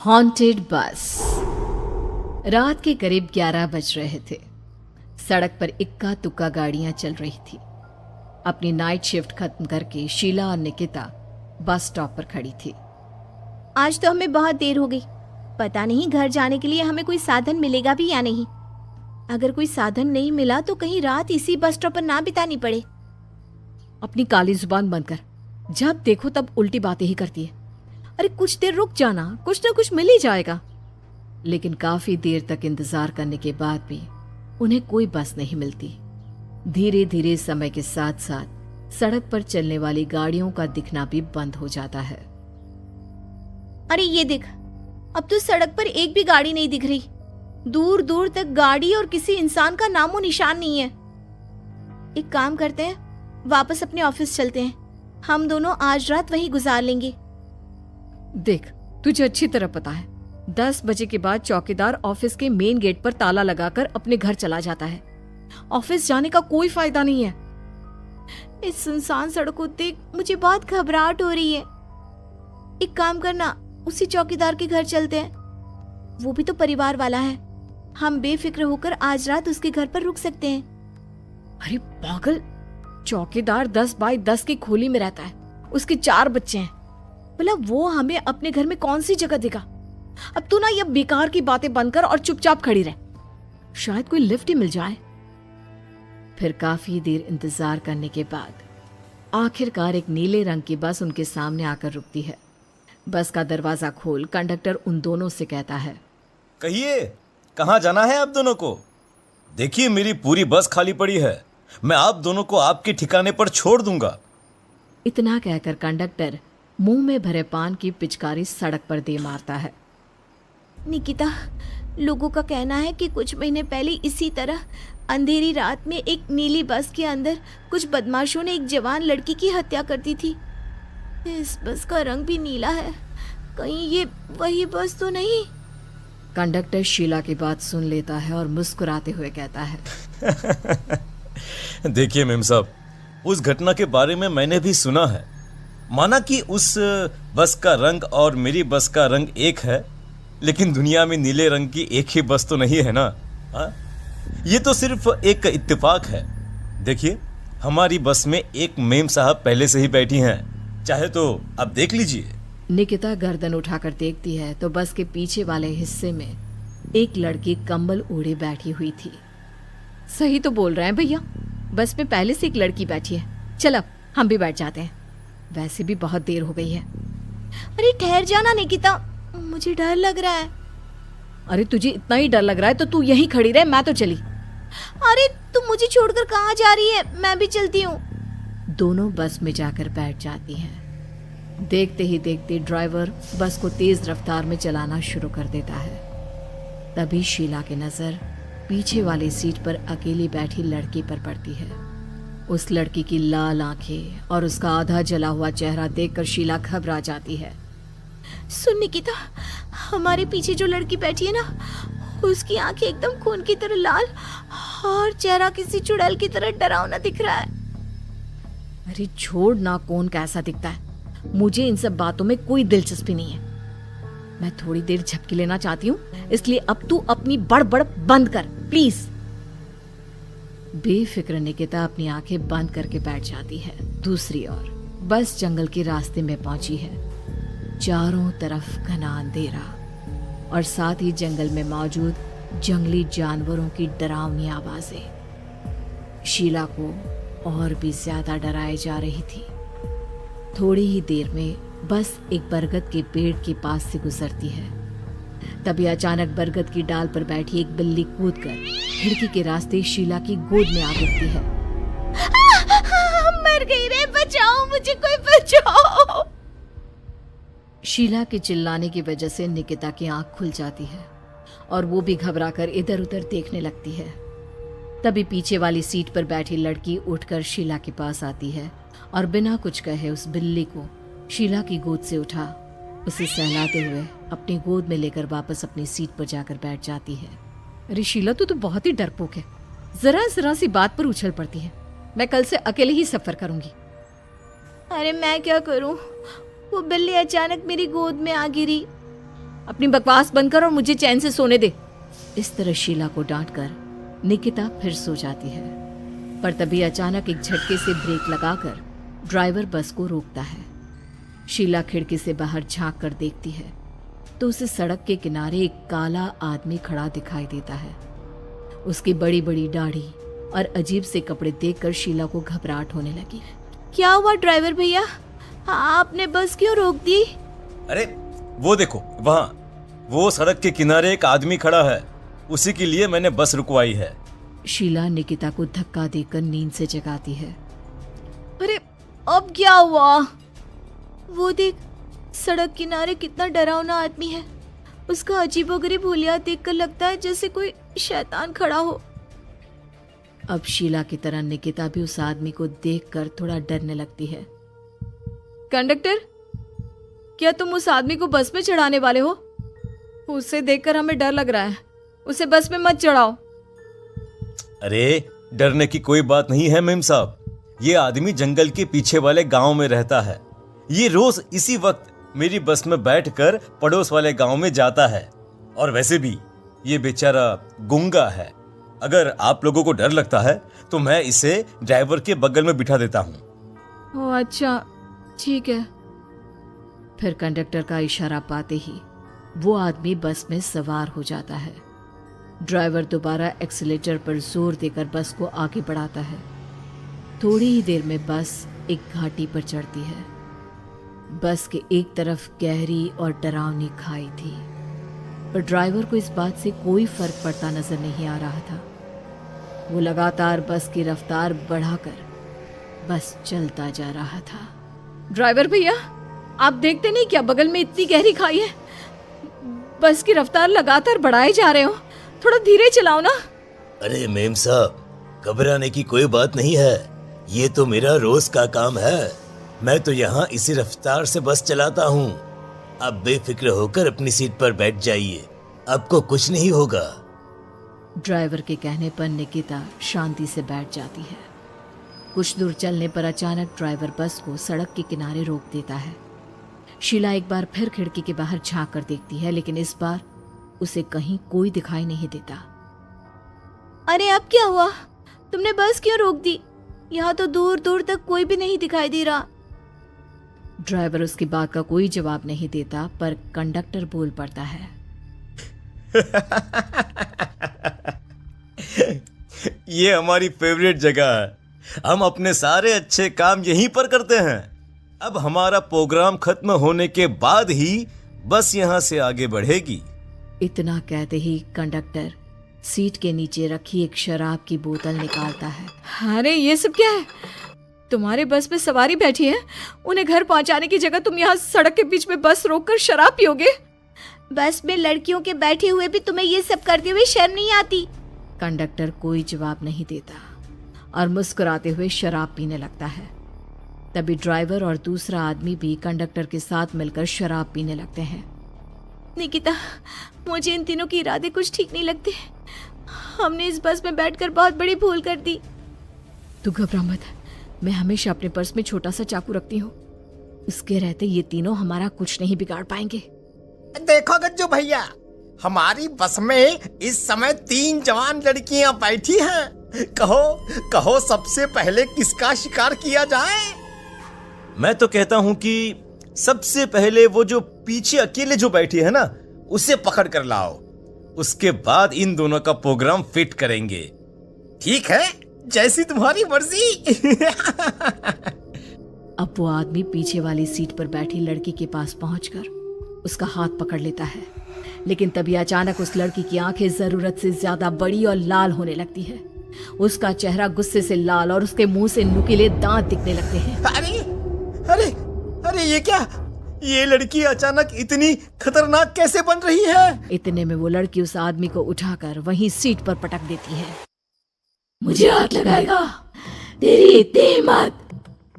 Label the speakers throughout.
Speaker 1: Haunted बस। रात के करीब 11 बज रहे थे। सड़क पर इक्का तुक्का गाड़ियां चल रही थी। अपनी नाइट शिफ्ट खत्म करके शीला और निकिता बस स्टॉप पर खड़ी थी।
Speaker 2: आज तो हमें बहुत देर हो गई। पता नहीं घर जाने के लिए हमें कोई साधन मिलेगा भी या नहीं। अगर कोई साधन नहीं मिला तो कहीं रात इसी बस स्टॉप पर ना बितानी पड़े।
Speaker 1: अपनी काली जुबान बंद कर। जब देखो तब उल्टी बातें ही करती है। अरे कुछ देर रुक जाना, कुछ ना कुछ मिल ही जाएगा। लेकिन काफी देर तक इंतजार करने के बाद भी उन्हें कोई बस नहीं मिलती। धीरे धीरे समय के साथ साथ सड़क पर चलने वाली गाड़ियों का दिखना भी बंद हो जाता है।
Speaker 2: अरे ये देख, अब तो सड़क पर एक भी गाड़ी नहीं दिख रही। दूर दूर तक गाड़ी और किसी इंसान का नामो निशान नहीं है। एक काम करते हैं, वापस अपने ऑफिस चलते हैं। हम दोनों आज रात वहीं गुजार लेंगे।
Speaker 1: देख, तुझे अच्छी तरह पता है 10 बजे के बाद चौकीदार ऑफिस के मेन गेट पर ताला लगाकर अपने घर चला जाता है। ऑफिस जाने का कोई फायदा नहीं है।
Speaker 2: इस सुनसान सड़क को देख मुझे बहुत घबराहट हो रही है। एक काम करना, उसी चौकीदार के घर चलते हैं। वो भी तो परिवार वाला है। हम बेफिक्र होकर आज रात उसके घर पर रुक सकते हैं।
Speaker 1: अरे पागल, चौकीदार 10 बाई 10 की खोली में रहता है। उसके 4 बच्चे हैं। भला वो हमें अपने घर में कौन सी जगह देगा। अब तू ना ये बेकार की बातें बंद कर और चुपचाप खड़ी रह। शायद कोई लिफ्ट ही मिल जाए। फिर काफी देर इंतजार करने के बाद आखिरकार एक नीले रंग की बस उनके सामने आकर रुकती है। बस का दरवाजा खोल कंडक्टर उन दोनों से कहता है,
Speaker 3: कहिए कहाँ जाना है आप दोनों को? देखिए मेरी पूरी बस खाली पड़ी है। मैं आप दोनों को आपके ठिकाने पर छोड़ दूंगा।
Speaker 1: इतना कहकर कंडक्टर मुंह में भरे पान की पिचकारी सड़क पर दे मारता है।
Speaker 2: निकिता, लोगों का कहना है कि कुछ महीने पहले इसी तरह अंधेरी रात में एक नीली बस के अंदर कुछ बदमाशों ने एक जवान लड़की की हत्या कर दी थी। इस बस का रंग भी नीला है। कहीं ये वही बस तो नहीं?
Speaker 1: कंडक्टर शीला की बात सुन लेता है और मुस्कुराते हुए कहता है,
Speaker 3: देखिए मेम साहब, उस घटना के बारे में मैंने भी सुना है। माना कि उस बस का रंग और मेरी बस का रंग एक है, लेकिन दुनिया में नीले रंग की एक ही बस तो नहीं है ना। हाँ, ये तो सिर्फ एक इत्तेफाक है। देखिए हमारी बस में एक मेम साहब पहले से ही बैठी हैं, चाहे तो आप देख लीजिए।
Speaker 1: निकिता गर्दन उठाकर देखती है तो बस के पीछे वाले हिस्से में एक लड़की कंबल ओढ़े बैठी हुई थी। सही तो बोल रहे हैं भैया, बस में पहले से एक लड़की बैठी है। चल अब हम भी बैठ जाते हैं, वैसे भी बहुत देर हो गई है।
Speaker 2: अरे ठहर जाना निकिता, मुझे डर लग रहा है।
Speaker 1: अरे तुझे इतना ही डर लग रहा है तो तू यहीं खड़ी रहे, मैं तो चली।
Speaker 2: अरे तुम मुझे छोड़कर कहाँ जा रही है? मैं भी चलती हूँ।
Speaker 1: दोनों बस में जाकर बैठ जाती हैं। देखते ही देखते ड्राइवर बस को तेज रफ्तार में चलाना शुरू कर देता है। तभी शीला की नजर पीछे वाली सीट पर अकेली बैठी लड़की पर पड़ती है। उस लड़की की लाल आंखें और उसका आधा जला हुआ चेहरा देखकर शीला घबरा जाती है।
Speaker 2: सुन निकिता, हमारे पीछे जो लड़की बैठी है ना, उसकी आंखें एकदम खून की तरह लाल और चेहरा किसी चुड़ैल की तरह डरावना दिख रहा है।
Speaker 1: अरे छोड़ ना, कौन कैसा दिखता है, मुझे इन सब बातों में कोई दिलचस्पी नहीं है। मैं थोड़ी देर झपकी लेना चाहती हूँ, इसलिए अब तू अपनी बड़बड़ बंद कर प्लीज। बेफिक्र निकिता अपनी आंखें बंद करके बैठ जाती है। दूसरी ओर बस जंगल के रास्ते में पहुंची है। चारों तरफ घना अंधेरा और साथ ही जंगल में मौजूद जंगली जानवरों की डरावनी आवाजें शीला को और भी ज्यादा डराए जा रही थी। थोड़ी ही देर में बस एक बरगद के पेड़ के पास से गुजरती है। तभी अचानक बरगद की डाल पर बैठी एक बिल्ली कूदकर खिड़की के रास्ते शीला की गोद में आ गिरती है।
Speaker 2: मर गई रे, बचाओ मुझे, कोई बचाओ।
Speaker 1: शीला के चिल्लाने की वजह से निकिता की आंख खुल जाती है और वो भी घबराकर इधर उधर देखने लगती है। तभी पीछे वाली सीट पर बैठी लड़की उठकर शीला के पास आती है और बिना कुछ कहे उस बिल्ली को शीला की गोद से उठा उसे सहलाते हुए अपनी गोद में लेकर वापस अपनी सीट पर जाकर बैठ जाती है। अरे शीला, तू तो बहुत ही डरपोक है। जरा जरा सी बात पर उछल पड़ती है। मैं कल से अकेले ही सफर करूंगी।
Speaker 2: अरे मैं क्या करूं? वो बिल्ली अचानक मेरी गोद में आ गिरी अपनी बकवास बंद कर और मुझे चैन से सोने दे।
Speaker 1: इस तरह शीला को डांटकर निकिता फिर सो जाती है, पर तभी अचानक एक झटके से ब्रेक लगाकर ड्राइवर बस को रोकता है। शीला खिड़की से बाहर झांक कर देखती है तो उसे सड़क के किनारे एक काला आदमी खड़ा दिखाई देता है। उसकी बड़ी बड़ी दाढ़ी और अजीब से कपड़े देखकर शीला को घबराहट होने लगी।
Speaker 2: क्या हुआ ड्राइवर भैया, आपने बस क्यों रोक दी?
Speaker 3: अरे वो देखो, वहाँ वो सड़क के किनारे एक आदमी खड़ा है, उसी के लिए मैंने बस रुकवाई है।
Speaker 1: शीला निकिता को धक्का देकर नींद से जगाती है।
Speaker 2: अरे अब क्या हुआ? वो देख, सड़क किनारे कितना डरावना आदमी है। उसका अजीबोगरीब हुलिया देखकर लगता है जैसे कोई शैतान खड़ा हो।
Speaker 1: अब शीला की तरह निकिता भी उस आदमी को देखकर थोड़ा डरने लगती है।
Speaker 2: कंडक्टर, क्या तुम उस आदमी को बस में चढ़ाने वाले हो? उसे देखकर हमें डर लग रहा है, उसे बस में मत चढ़ाओ।
Speaker 3: अरे डरने की कोई बात नहीं है मेम साहब, ये आदमी जंगल के पीछे वाले गांव में रहता है। ये रोज इसी वक्त मेरी बस में बैठकर पड़ोस वाले गांव में जाता है, और वैसे भी ये बेचारा गूंगा है। अगर आप लोगों को डर लगता है तो मैं इसे ड्राइवर के बगल में बिठा देता हूँ।
Speaker 2: ओह अच्छा, ठीक है।
Speaker 1: फिर कंडक्टर का इशारा पाते ही वो आदमी बस में सवार हो जाता है। ड्राइवर दोबारा एक्सीलेटर पर जोर देकर बस को आगे बढ़ाता है। थोड़ी ही देर में बस एक घाटी पर चढ़ती है। बस के एक तरफ गहरी और डरावनी खाई थी, पर ड्राइवर को इस बात से कोई फर्क पड़ता नजर नहीं आ रहा था। वो लगातार बस की रफ्तार बढ़ाकर बस चलता जा रहा था।
Speaker 2: ड्राइवर भैया, आप देखते नहीं क्या बगल में इतनी गहरी खाई है? बस की रफ्तार लगातार बढ़ाए जा रहे हो, थोड़ा धीरे चलाओ ना।
Speaker 3: अरे मेम साहब, घबराने की कोई बात नहीं है, ये तो मेरा रोज का काम है। मैं तो यहाँ इसी रफ्तार से बस चलाता हूँ। आप बेफिक्र होकर अपनी सीट पर बैठ जाइए, आपको कुछ नहीं होगा।
Speaker 1: ड्राइवर के कहने पर निकिता शांति से बैठ जाती है। कुछ दूर चलने पर अचानक ड्राइवर बस को सड़क के किनारे रोक देता है। शीला एक बार फिर खिड़की के बाहर झांक कर देखती है, लेकिन इस बार उसे कहीं कोई दिखाई नहीं देता।
Speaker 2: अरे अब क्या हुआ? तुमने बस क्यों रोक दी? यहाँ तो दूर दूर तक कोई भी नहीं दिखाई दे रहा।
Speaker 1: ड्राइवर उसकी बात का कोई जवाब नहीं देता, पर कंडक्टर बोल पड़ता है।
Speaker 3: ये हमारी फेवरेट जगह है, हम अपने सारे अच्छे काम यहीं पर करते हैं। अब हमारा प्रोग्राम खत्म होने के बाद ही बस यहाँ से आगे बढ़ेगी।
Speaker 1: इतना कहते ही कंडक्टर सीट के नीचे रखी एक शराब की बोतल निकालता है।
Speaker 2: अरे ये सब क्या है? तुम्हारे बस में सवारी बैठी है, उन्हें घर पहुंचाने की जगह तुम यहाँ सड़क के बीच में बस रोककर शराब पियोगे? बस में लड़कियों के बैठे हुए भी तुम्हें ये सब करते हुए शर्म नहीं आती?
Speaker 1: कंडक्टर कोई जवाब नहीं देता और मुस्कुराते हुए शराब पीने लगता है। तभी ड्राइवर और दूसरा आदमी भी कंडक्टर के साथ मिलकर शराब पीने लगते हैं।
Speaker 2: निकिता, मुझे इन तीनों के इरादे कुछ ठीक नहीं लगते। हमने इस बस में बैठकर बहुत बड़ी भूल कर दी।
Speaker 1: तू घबरा मत, मैं हमेशा अपने पर्स में छोटा सा चाकू रखती हूँ। उसके रहते ये तीनों हमारा कुछ नहीं बिगाड़ पाएंगे।
Speaker 4: देखो गज्जू भैया, हमारी बस में इस समय 3 जवान लड़कियां बैठी हैं। कहो कहो सबसे पहले किसका शिकार किया जाए?
Speaker 3: मैं तो कहता हूँ कि सबसे पहले वो जो पीछे अकेले जो बैठी है ना, उसे पकड़ कर लाओ। उसके बाद इन दोनों का प्रोग्राम फिट करेंगे।
Speaker 4: ठीक है, जैसी तुम्हारी मर्जी।
Speaker 1: अब वो आदमी पीछे वाली सीट पर बैठी लड़की के पास पहुंचकर उसका हाथ पकड़ लेता है, लेकिन तभी अचानक उस लड़की की आंखें जरूरत से ज्यादा बड़ी और लाल होने लगती है। उसका चेहरा गुस्से से लाल और उसके मुंह से नुकीले दांत दिखने लगते हैं।
Speaker 4: अरे अरे अरे ये क्या? ये लड़की अचानक इतनी खतरनाक कैसे बन रही है?
Speaker 1: इतने में वो लड़की उस आदमी को उठाकर वहीं सीट पर पटक देती है। मुझे हाथ लगाएगा, तेरी इतनी हिम्मत!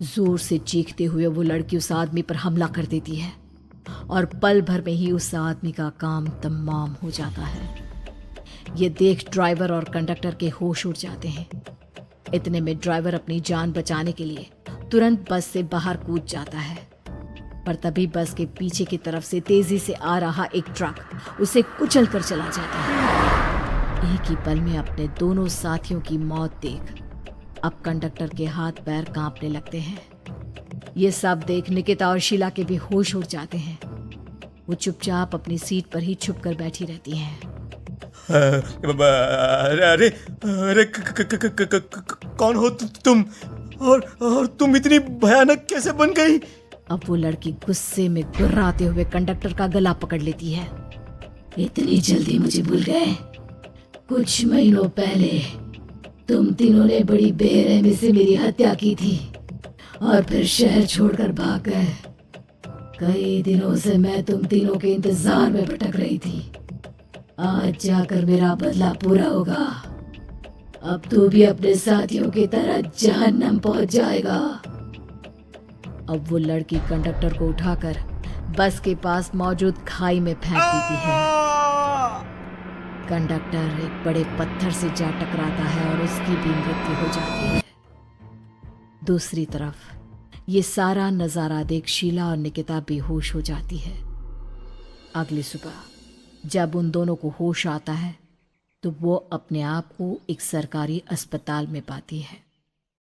Speaker 1: जोर से चीखते हुए वो लड़की उस आदमी पर हमला कर देती है और पल भर में ही उस आदमी का काम तमाम हो जाता है। ये देख ड्राइवर और कंडक्टर के होश उड़ जाते हैं। इतने में ड्राइवर अपनी जान बचाने के लिए तुरंत बस से बाहर कूद जाता है, पर तभी बस के पीछे की तरफ से तेजी से आ रहा एक ट्रक उसे कुचल कर चला जाता है। एक ही पल में अपने दोनों साथियों की मौत देख अब कंडक्टर के हाथ पैर कांपने लगते हैं। ये सब देख निकिता और शीला के भी होश उड़ जाते हैं। वो चुपचाप अपनी सीट पर ही छुप कर बैठी रहती हैं।
Speaker 3: अरे अरे अरे कौन हो तुम और तुम इतनी भयानक कैसे बन गई?
Speaker 1: अब वो लड़की गुस्से में गुर्राते हुए कंडक्टर का गला पकड़ लेती है। इतनी जल्दी मुझे भूल गए? कुछ महीनों पहले तुम तीनों ने बड़ी बेरहमी से मेरी हत्या की थी और फिर शहर छोड़कर भाग गए। कई दिनों से मैं तुम तीनों के इंतजार में भटक रही थी। आज जाकर मेरा बदला पूरा होगा। अब तू भी अपने साथियों की तरह जहन्नम पहुंच जाएगा। अब वो लड़की कंडक्टर को उठाकर बस के पास मौजूद खाई में फेंक देती है। कंडक्टर एक बड़े पत्थर से जा टकराता है और उसकी भी मृत्यु हो जाती है। दूसरी तरफ ये सारा नजारा देख शीला और निकिता बेहोश हो जाती है। अगली सुबह जब उन दोनों को होश आता है तो वो अपने आप को एक सरकारी अस्पताल में पाती है।